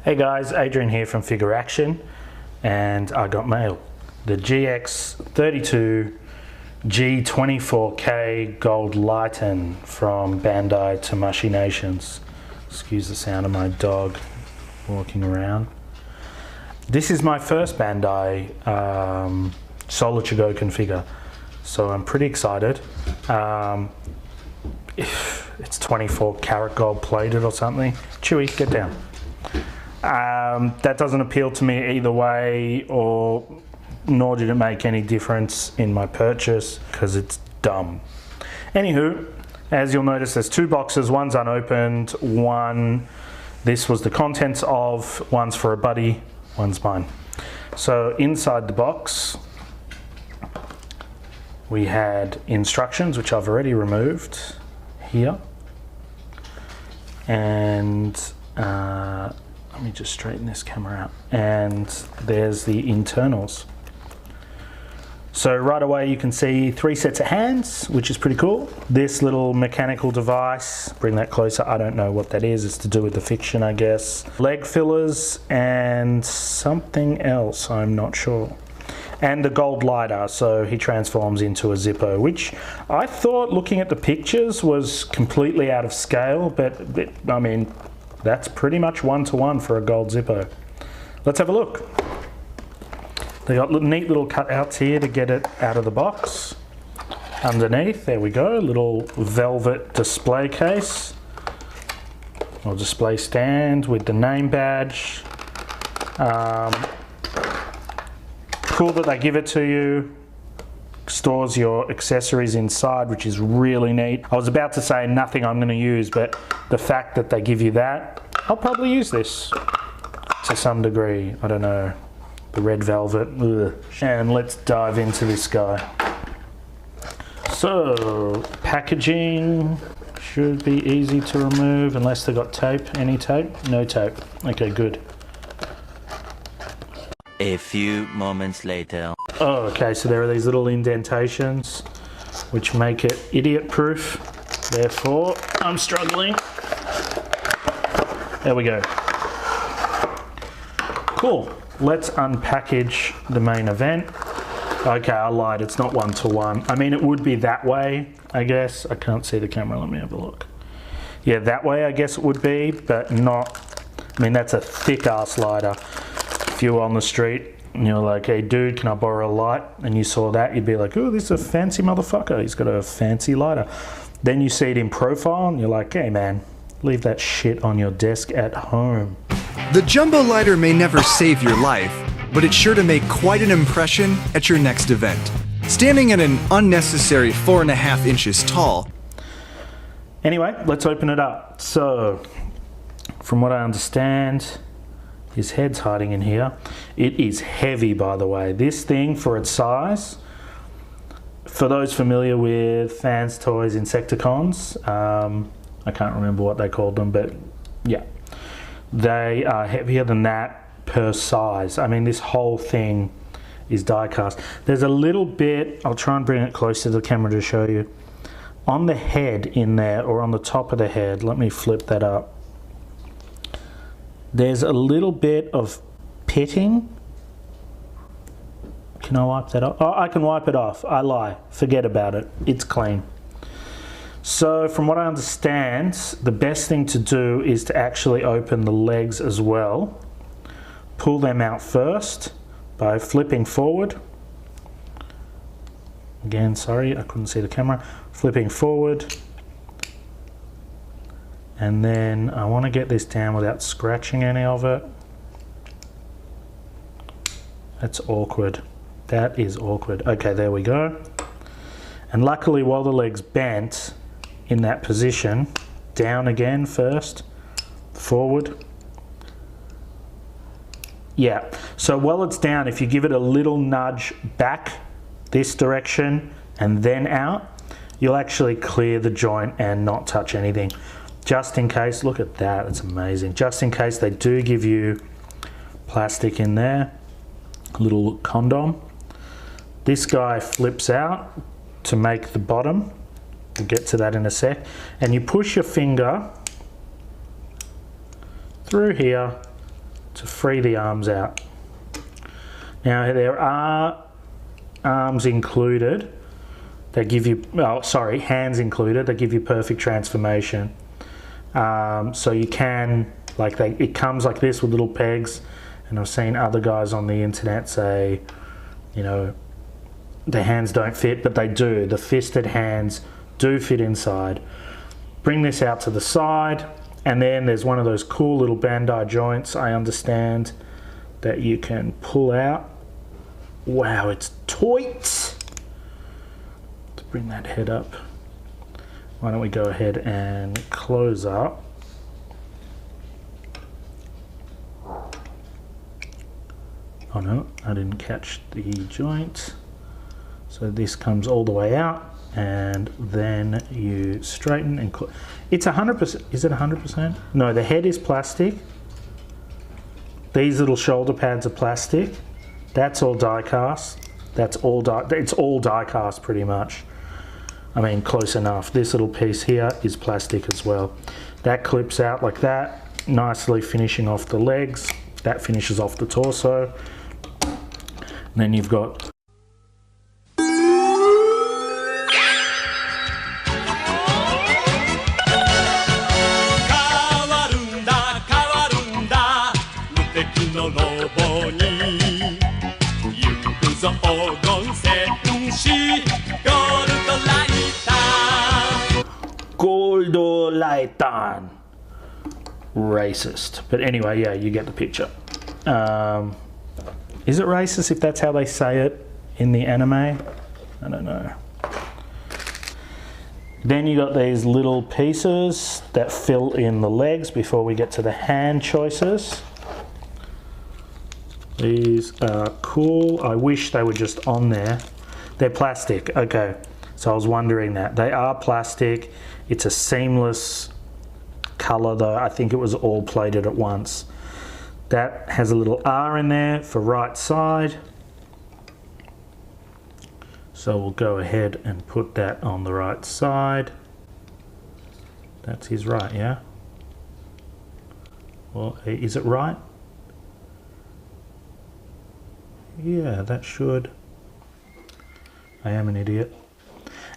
Hey guys, Adrian here from Figure Action, and I got mail. The GX-32 G24K Gold Lightan from Bandai Tamashii Nations. Excuse the sound of my dog walking around. This is my first Bandai Solar Chogokin figure, so I'm pretty excited. It's 24 karat gold plated or something. Chewy, get down. That doesn't appeal to me either way, nor did it make any difference in my purchase because it's dumb. Anywho, as you'll notice, there's two boxes. One's unopened. This was the contents of. One's for a buddy. One's mine. So inside the box, we had instructions, which I've already removed here, and let me just straighten this camera out. And there's the internals. So right away you can see 3 sets of hands, which is pretty cool. This little mechanical device, bring that closer, I don't know what that is. It's to do with the fiction, I guess. Leg fillers and something else, I'm not sure. And the gold lighter, so he transforms into a Zippo, which I thought, looking at the pictures, was completely out of scale, but I mean, that's pretty much 1-to-1 for a gold Zippo. Let's have a look. They got neat little cutouts here to get it out of the box. Underneath, there we go, little velvet display case or display stand with the name badge. Cool that they give it to you. Stores your accessories inside, which is really neat. I was about to say nothing I'm going to use, but the fact that they give you that, I'll probably use this to some degree. I don't know. The red velvet. Ugh. And let's dive into this guy. So, packaging should be easy to remove unless they got tape. Any tape? No tape. Okay, good. A few moments later. Oh, okay, so there are these little indentations which make it idiot proof. Therefore, I'm struggling. There we go. Cool. Let's unpackage the main event. Okay, I lied, it's not 1-to-1. I mean, it would be that way, I guess. I can't see the camera, let me have a look. Yeah, that way I guess it would be, but not. I mean, that's a thick ass lighter. If you were on the street and you're like, hey dude, can I borrow a light? And you saw that, you'd be like, oh, this is a fancy motherfucker. He's got a fancy lighter. Then you see it in profile and you're like, hey man, leave that shit on your desk at home. The jumbo lighter may never save your life, but it's sure to make quite an impression at your next event. Standing at an unnecessary 4.5 inches tall. Anyway, let's open it up. So, from what I understand, his head's hiding in here. It is heavy, by the way. This thing, for its size, for those familiar with Fans Toys Insecticons, I can't remember what they called them, but yeah. They are heavier than that per size. I mean, this whole thing is die cast. There's a little bit, I'll try and bring it closer to the camera to show you. On the head in there, or on the top of the head, let me flip that up. There's a little bit of pitting. Can I wipe that off? Oh, I can wipe it off. I lie. Forget about it. It's clean. So from what I understand, the best thing to do is to actually open the legs as well. Pull them out first by flipping forward. Again, sorry, I couldn't see the camera. Flipping forward. And then I want to get this down without scratching any of it. That's awkward. That is awkward. Okay, there we go. And luckily, while the leg's bent in that position, down again first, forward. Yeah, so while it's down, if you give it a little nudge back this direction and then out, you'll actually clear the joint and not touch anything. Just in case, look at that, it's amazing. Just in case they do give you plastic in there, a little condom. This guy flips out to make the bottom. We'll get to that in a sec. And you push your finger through here to free the arms out. Now there are arms included. They give you, oh sorry, hands included. They give you perfect transformation. So you can, like it comes like this with little pegs. And I've seen other guys on the internet say, you know, their hands don't fit, but they do. The fisted hands do fit inside. Bring this out to the side, and then there's one of those cool little Bandai joints, I understand, that you can pull out. Wow, it's tight. To bring that head up, why don't we go ahead and close up. Oh no, I didn't catch the joint. So this comes all the way out, and then you straighten and it's 100%. Is it 100%? No, the head is plastic. These little shoulder pads are plastic. That's all die cast. That's all it's all die cast pretty much. I mean, close enough. This little piece here is plastic as well. That clips out like that, nicely finishing off the legs. That finishes off the torso. And then you've got Lightan. Racist. But anyway, yeah, you get the picture. Is it racist if that's how they say it in the anime? I don't know. Then you got these little pieces that fill in the legs before we get to the hand choices. These are cool. I wish they were just on there. They're plastic. Okay, so I was wondering that. They are plastic. It's a seamless color though. I think it was all plated at once. That has a little R in there for right side. So we'll go ahead and put that on the right side. That's his right, yeah? Well, is it right? Yeah, that should. I am an idiot.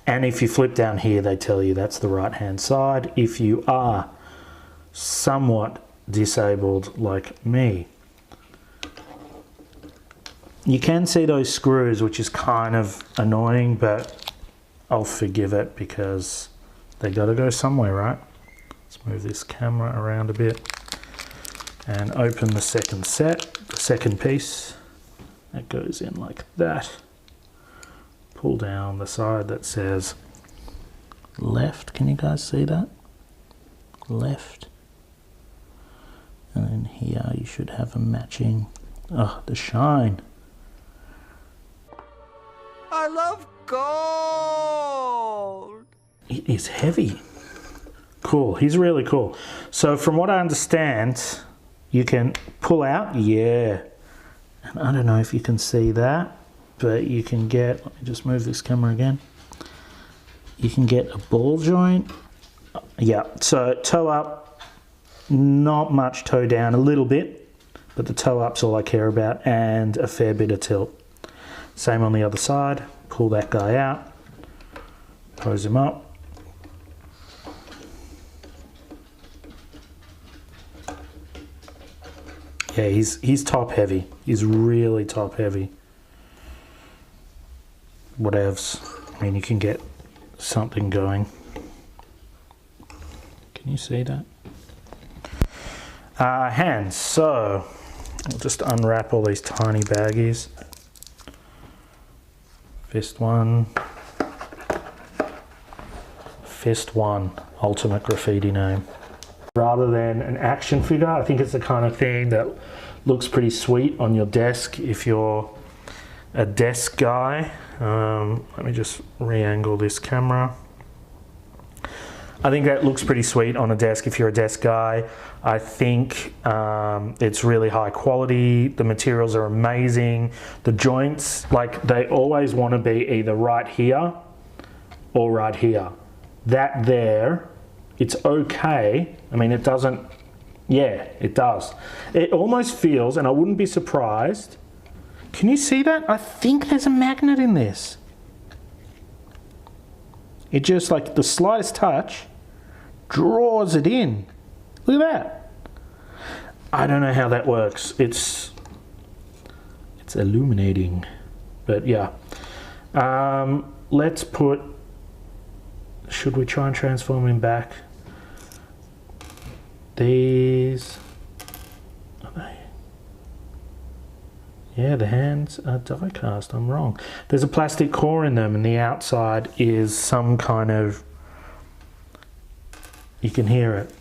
And if you flip down here, they tell you that's the right hand side. If you are somewhat disabled like me, you can see those screws, which is kind of annoying, but I'll forgive it because they gotta go somewhere, right? Let's move this camera around a bit and open the second set, the second piece. That goes in like that. Pull down the side that says left. Can you guys see that? Left. And then here you should have a matching, oh, the shine. I love gold. It is heavy. Cool, he's really cool. So from what I understand, you can pull out, yeah. And I don't know if you can see that, but you can get, let me just move this camera again. You can get a ball joint. Yeah, so toe up, not much toe down, a little bit, but the toe up's all I care about, and a fair bit of tilt. Same on the other side. Pull that guy out, pose him up. Yeah, he's top heavy. He's really top heavy. Whatevs. I mean, you can get something going. Can you see that? Hands. So I'll just unwrap all these tiny baggies. Fist one. Fist one. Ultimate graffiti name. Rather than an action figure, I think it's the kind of thing that looks pretty sweet on your desk if you're a desk guy. Let me just re-angle this camera. I think that looks pretty sweet on a desk if you're a desk guy. I think it's really high quality. The materials are amazing. The joints, like, they always want to be either right here or right here. That there, it's okay. I mean, it doesn't Yeah, it does. It almost feels, and I wouldn't be surprised. Can you see that? I think there's a magnet in this. It just, like, the slightest touch draws it in. Look at that. I don't know how that works. It's illuminating. But yeah. Let's put... Should we try and transform him back? These... Are they? Yeah, the hands are die cast. I'm wrong. There's a plastic core in them, and the outside is some kind of... You can hear it.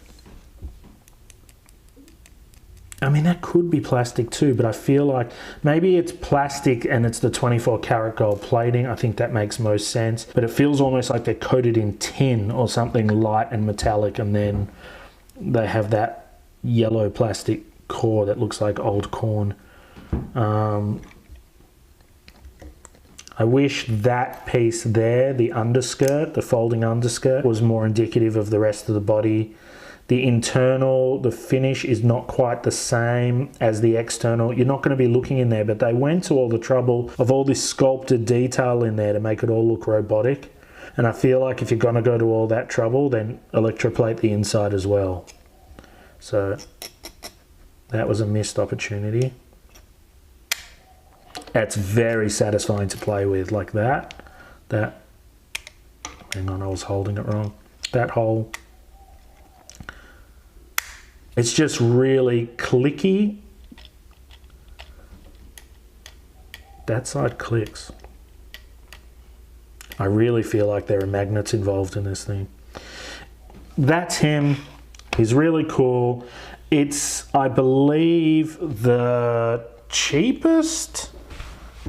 I mean, that could be plastic too, but I feel like maybe it's plastic and it's the 24 karat gold plating. I think that makes most sense, but it feels almost like they're coated in tin or something light and metallic, and then they have that yellow plastic core that looks like old corn. I wish that piece there, the underskirt, the folding underskirt, was more indicative of the rest of the body. The internal, the finish is not quite the same as the external. You're not going to be looking in there, but they went to all the trouble of all this sculpted detail in there to make it all look robotic. And I feel like if you're going to go to all that trouble, then electroplate the inside as well. So that was a missed opportunity. That's very satisfying to play with, like that. Hang on, I was holding it wrong. That hole. It's just really clicky. That side clicks. I really feel like there are magnets involved in this thing. That's him. He's really cool. It's, I believe, the cheapest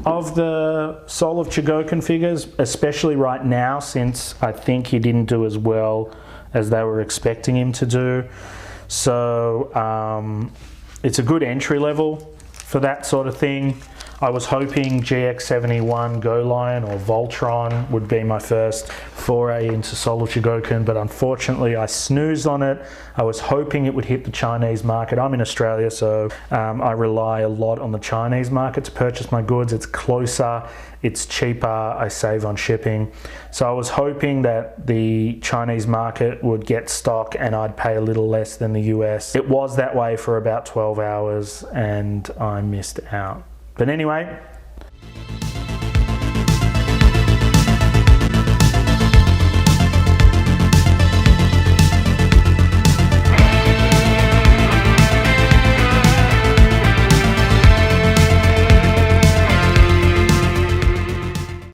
of the Soul of Chogokin figures, especially right now, since I think he didn't do as well as they were expecting him to do. So it's a good entry level for that sort of thing. I was hoping GX-71 Go Lion or Voltron would be my first foray into Soul of Chogokin, but unfortunately I snoozed on it. I was hoping it would hit the Chinese market. I'm in Australia, so I rely a lot on the Chinese market to purchase my goods. It's closer, it's cheaper, I save on shipping. So I was hoping that the Chinese market would get stock and I'd pay a little less than the US. It was that way for about 12 hours and I missed out. But anyway,